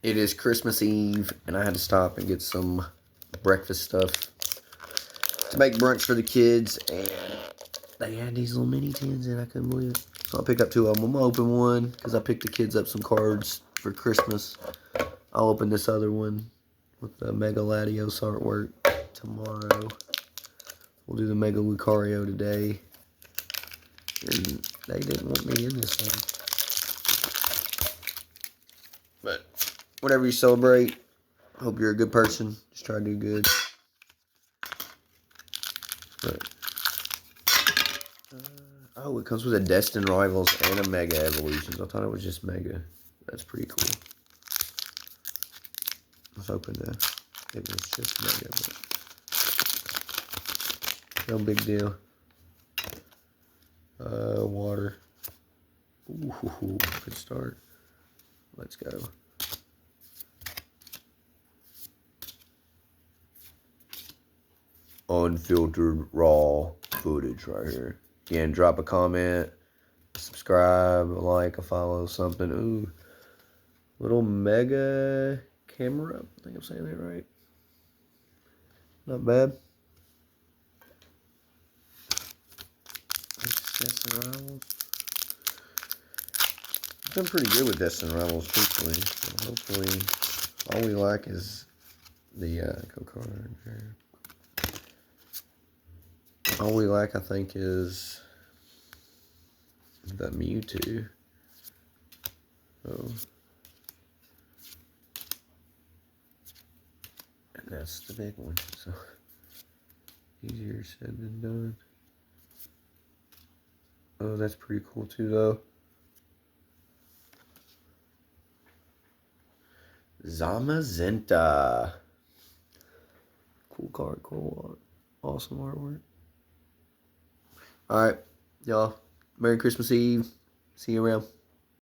It is Christmas Eve, and I had to stop and get some breakfast stuff to make brunch for the kids, and they had these little mini tins, and I couldn't believe it. So I picked up two of them. I'm going to open one, because I picked the kids up some cards for Christmas. I'll open this other one with the Mega Latios artwork tomorrow. We'll do the Mega Lucario today. And they didn't want me in this thing. But whatever you celebrate, hope you're a good person. Just try to do good. But, oh, it comes with a Destined Rivals and a Mega Evolutions. I thought it was just Mega. That's pretty cool. I was hoping that it was just Mega, but no big deal. Water. Ooh, good start. Let's go. Unfiltered raw footage right here. Again, drop a comment, subscribe, a like, a follow, something. Ooh, little Mega camera. I think I'm saying that right. Not bad. Destined Rivals. I've done pretty good with Destined Rivals, truthfully. So hopefully, all we lack is the card here. All we lack, I think, is the Mewtwo. Oh. And that's the big one. So, easier said than done. Oh, that's pretty cool too, though. Zamazenta. Cool card, cool art. Awesome artwork. Alright, y'all. Merry Christmas Eve. See you around.